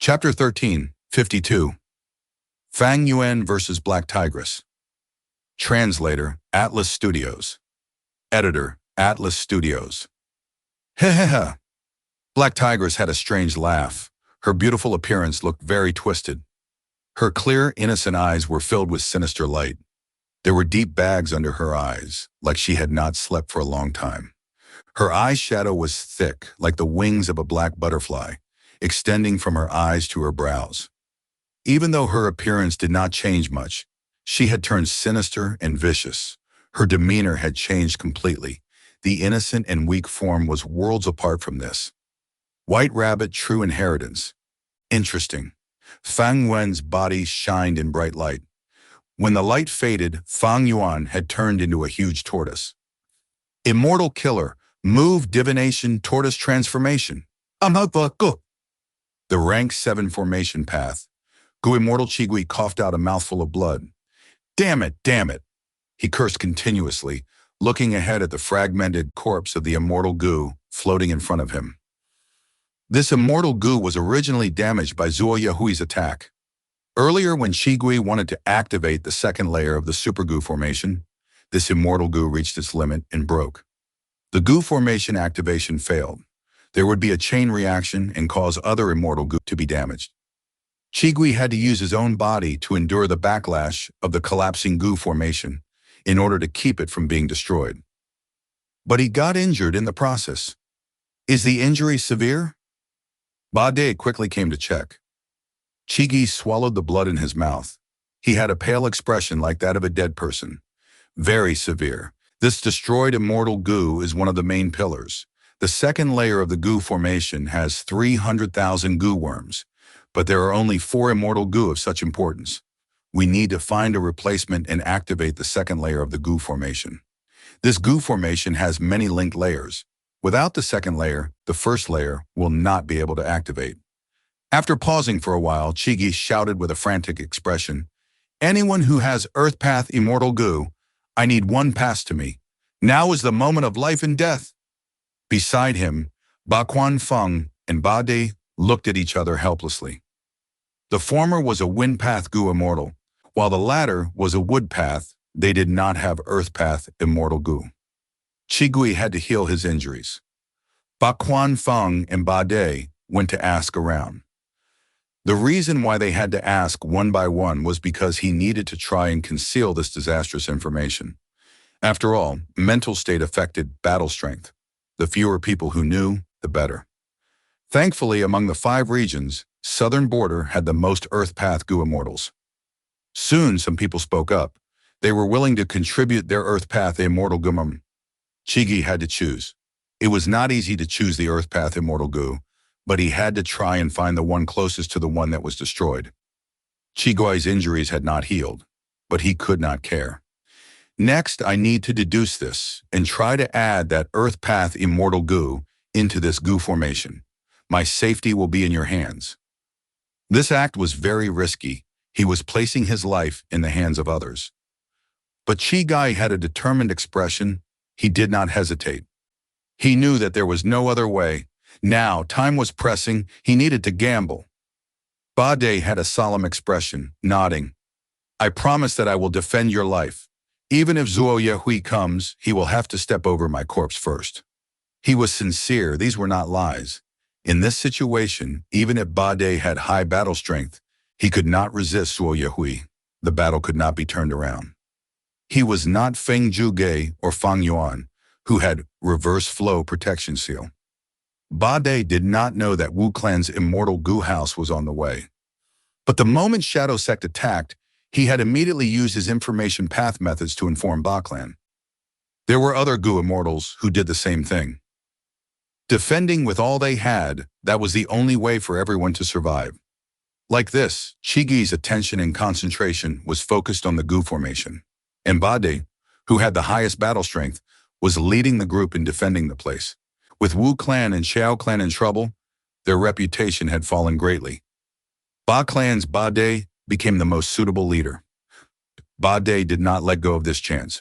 Chapter 13, 52. Fang Yuan versus Black Tigress. Translator, Atlas Studios. Editor, Atlas Studios. Hehehe. Black Tigress had a strange laugh. Her beautiful appearance looked very twisted. Her clear, innocent eyes were filled with sinister light. There were deep bags under her eyes, like she had not slept for a long time. Her eyeshadow was thick, like the wings of a black butterfly, extending from her eyes to her brows. Even though her appearance did not change much, she had turned sinister and vicious. Her demeanor had changed completely. The innocent and weak form was worlds apart from this. White rabbit, true inheritance. Interesting. Fang Yuan's body shined in bright light. When the light faded, Fang Yuan had turned into a huge tortoise. Immortal killer, move divination tortoise transformation. Go. The rank 7 formation path. Gu Immortal Chigui coughed out a mouthful of blood. Damn it, damn it. He cursed continuously, looking ahead at the fragmented corpse of the immortal Gu floating in front of him. This immortal Gu was originally damaged by Zuo Yahui's attack. Earlier, when Chigui wanted to activate the second layer of the Super Gu formation, this immortal Gu reached its limit and broke. The Gu formation activation failed. There would be a chain reaction and cause other immortal Gu to be damaged. Chigui had to use his own body to endure the backlash of the collapsing Gu formation in order to keep it from being destroyed. But he got injured in the process. Is the injury severe? Bade quickly came to check. Chigui swallowed the blood in his mouth. He had a pale expression like that of a dead person. Very severe. This destroyed immortal Gu is one of the main pillars. The second layer of the Gu formation has 300,000 Gu worms, but there are only 4 immortal Gu of such importance. We need to find a replacement and activate the second layer of the Gu formation. This Gu formation has many linked layers. Without the second layer, the first layer will not be able to activate. After pausing for a while, Chigui shouted with a frantic expression, "Anyone who has Earth Path Immortal Gu, I need one pass to me. Now is the moment of life and death." Beside him, Fang and Bade looked at each other helplessly. The former was a Wind Path Gu Immortal, while the latter was a Wood Path. They did not have Earth Path Immortal Gu. Chigui had to heal his injuries. Fang and Bade went to ask around. The reason why they had to ask one by one was because he needed to try and conceal this disastrous information. After all, mental state affected battle strength. The fewer people who knew, the better. Thankfully, among the 5 regions, Southern Border had the most Earth Path Gu Immortals. Soon, some people spoke up. They were willing to contribute their Earth Path Immortal Gu. Chigui had to choose. It was not easy to choose the Earth Path Immortal Gu, but he had to try and find the one closest to the one that was destroyed. Chigui's injuries had not healed, but he could not care. Next, I need to deduce this and try to add that Earth Path Immortal Gu into this Gu formation. My safety will be in your hands. This act was very risky. He was placing his life in the hands of others. But Chigui had a determined expression. He did not hesitate. He knew that there was no other way. Now, time was pressing. He needed to gamble. Bade had a solemn expression, nodding. I promise that I will defend your life. Even if Zuo Yahui comes, he will have to step over my corpse first. He was sincere. These were not lies. In this situation, even if Bade had high battle strength, he could not resist Zuo Yahui. The battle could not be turned around. He was not Feng Zhuge or Fang Yuan, who had reverse flow protection seal. Bade did not know that Wu Clan's immortal Gu house was on the way. But the moment Shadow Sect attacked, he had immediately used his information path methods to inform Ba Clan. There were other Gu immortals who did the same thing. Defending with all they had, that was the only way for everyone to survive. Like this, Chigui's attention and concentration was focused on the Gu formation, and Bade, who had the highest battle strength, was leading the group in defending the place. With Wu Clan and Xiao Clan in trouble, their reputation had fallen greatly. Ba Clan's Bade became the most suitable leader. Bade did not let go of this chance.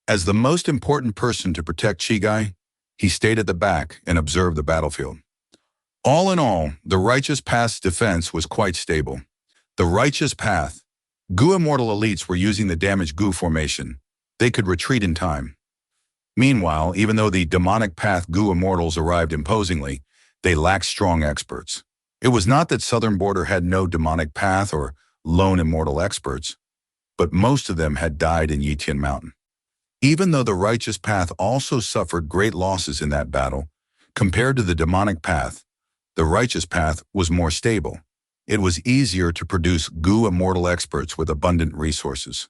As the most important person to protect Chigui, he stayed at the back and observed the battlefield. All in all, the Righteous Path's defense was quite stable. The Righteous Path. Gu Immortal elites were using the damaged Gu formation. They could retreat in time. Meanwhile, even though the Demonic Path Gu Immortals arrived imposingly, they lacked strong experts. It was not that Southern Border had no Demonic Path or lone immortal experts, but most of them had died in Yitian Mountain. Even though the Righteous Path also suffered great losses in that battle, compared to the Demonic Path, the Righteous Path was more stable. It was easier to produce Gu Immortal experts with abundant resources.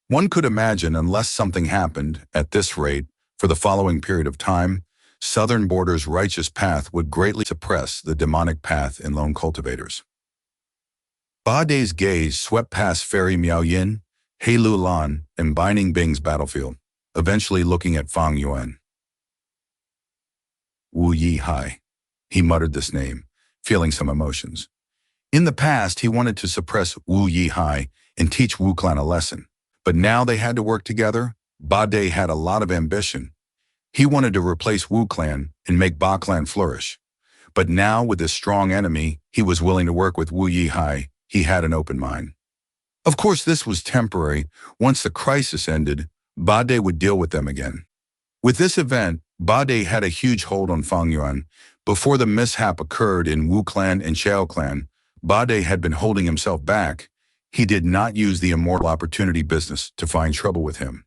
One could imagine, unless something happened, at this rate, for the following period of time, Southern Border's Righteous Path would greatly suppress the Demonic Path in lone cultivators. Ba Dai's gaze swept past Fairy Miao Yin, He Lu Lan, and Binding Bing's battlefield, eventually looking at Fang Yuan. Wu Yi Hai. He muttered this name, feeling some emotions. In the past, he wanted to suppress Wu Yi Hai and teach Wu Clan a lesson. But now they had to work together. Ba Dai had a lot of ambition. He wanted to replace Wu Clan and make Ba Clan flourish. But now, with this strong enemy, he was willing to work with Wu Yi Hai. He had an open mind. Of course, this was temporary. Once the crisis ended, Ba Dai would deal with them again. With this event, Ba Dai had a huge hold on Fang Yuan. Before the mishap occurred in Wu Clan and Xiao Clan, Ba Dai had been holding himself back. He did not use the immortal opportunity business to find trouble with him.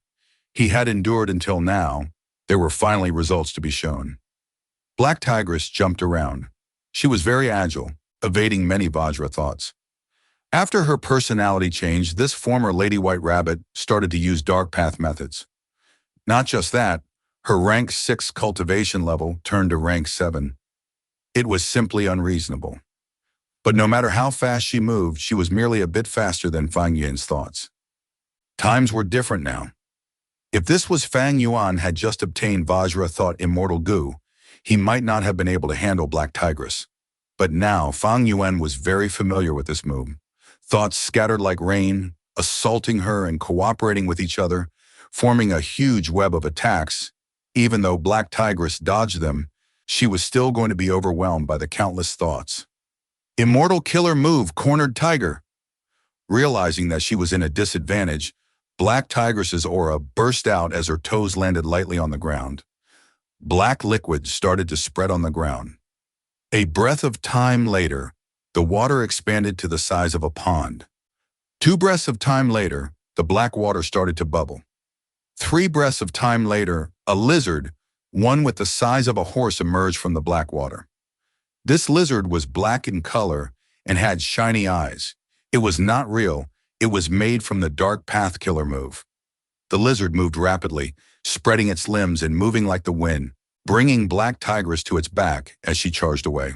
He had endured until now. There were finally results to be shown. Black Tigress jumped around. She was very agile, evading many Vajra thoughts. After her personality changed, this former Lady White Rabbit started to use dark path methods. Not just that, her rank 6 cultivation level turned to rank 7. It was simply unreasonable. But no matter how fast she moved, she was merely a bit faster than Fang Yuan's thoughts. Times were different now. If this was Fang Yuan had just obtained Vajra Thought Immortal Gu, he might not have been able to handle Black Tigress. But now, Fang Yuan was very familiar with this move. Thoughts scattered like rain, assaulting her and cooperating with each other, forming a huge web of attacks. Even though Black Tigress dodged them, she was still going to be overwhelmed by the countless thoughts. Immortal Killer Move Cornered Tiger. Realizing that she was in a disadvantage, Black Tigress's aura burst out as her toes landed lightly on the ground. Black liquid started to spread on the ground. A breath of time later, the water expanded to the size of a pond. 2 breaths of time later, the black water started to bubble. 3 breaths of time later, a lizard, one with the size of a horse, emerged from the black water. This lizard was black in color and had shiny eyes. It was not real. It was made from the Dark Path Killer move. The lizard moved rapidly, spreading its limbs and moving like the wind, bringing Black Tigress to its back as she charged away.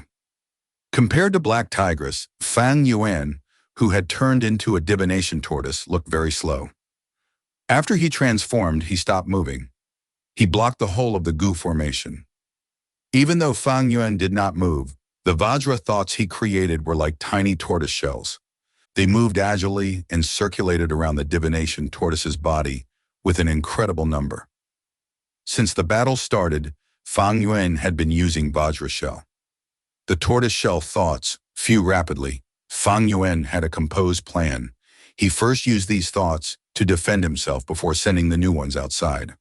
Compared to Black Tigress, Fang Yuan, who had turned into a divination tortoise, looked very slow. After he transformed, he stopped moving. He blocked the whole of the Gu formation. Even though Fang Yuan did not move, the Vajra thoughts he created were like tiny tortoise shells. They moved agilely and circulated around the divination tortoise's body with an incredible number. Since the battle started, Fang Yuan had been using Vajra shell. The tortoise shell thoughts flew rapidly. Fang Yuan had a composed plan. He first used these thoughts to defend himself before sending the new ones outside.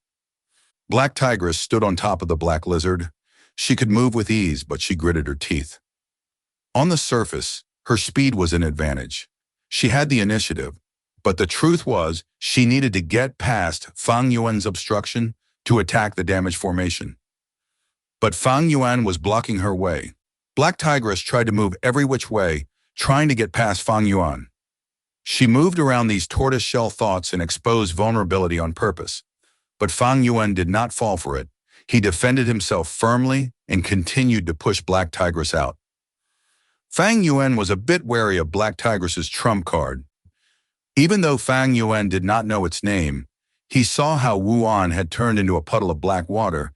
Black Tigress stood on top of the black lizard. She could move with ease, but she gritted her teeth. On the surface, her speed was an advantage. She had the initiative, but the truth was she needed to get past Fang Yuan's obstruction to attack the damaged formation. But Fang Yuan was blocking her way. Black Tigress tried to move every which way, trying to get past Fang Yuan. She moved around these tortoise shell thoughts and exposed vulnerability on purpose. But Fang Yuan did not fall for it. He defended himself firmly and continued to push Black Tigress out. Fang Yuan was a bit wary of Black Tigress's trump card. Even though Fang Yuan did not know its name, he saw how Yuan had turned into a puddle of black water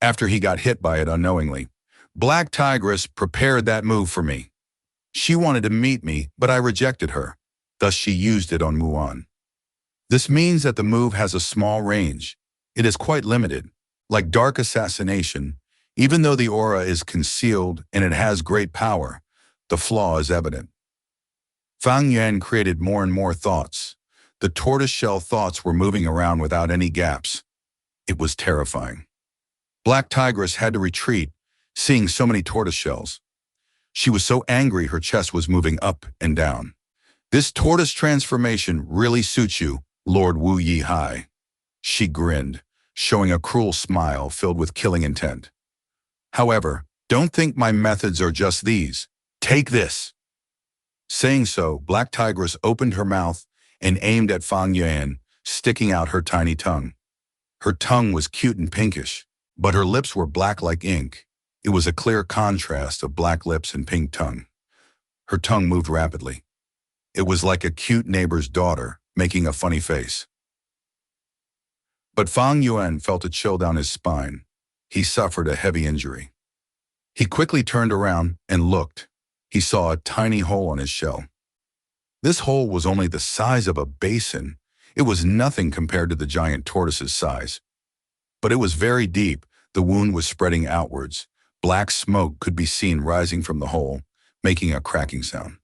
after he got hit by it unknowingly. Black Tigress prepared that move for me. She wanted to meet me, but I rejected her. Thus she used it on Yuan. This means that the move has a small range. It is quite limited. Like Dark Assassination, Even though the aura is concealed and it has great power, the flaw is evident. Fang Yuan created more and more thoughts. The tortoiseshell thoughts were moving around without any gaps. It was terrifying. Black Tigress had to retreat, seeing so many tortoiseshells. She was so angry her chest was moving up and down. This tortoise transformation really suits you, Lord Wu Yi Hai. She grinned, showing a cruel smile filled with killing intent. However, don't think my methods are just these. Take this. Saying so, Black Tigress opened her mouth and aimed at Fang Yuan, sticking out her tiny tongue. Her tongue was cute and pinkish, but her lips were black like ink. It was a clear contrast of black lips and pink tongue. Her tongue moved rapidly. It was like a cute neighbor's daughter making a funny face. But Fang Yuan felt a chill down his spine. He suffered a heavy injury. He quickly turned around and looked. He saw a tiny hole on his shell. This hole was only the size of a basin. It was nothing compared to the giant tortoise's size. But it was very deep. The wound was spreading outwards. Black smoke could be seen rising from the hole, making a cracking sound.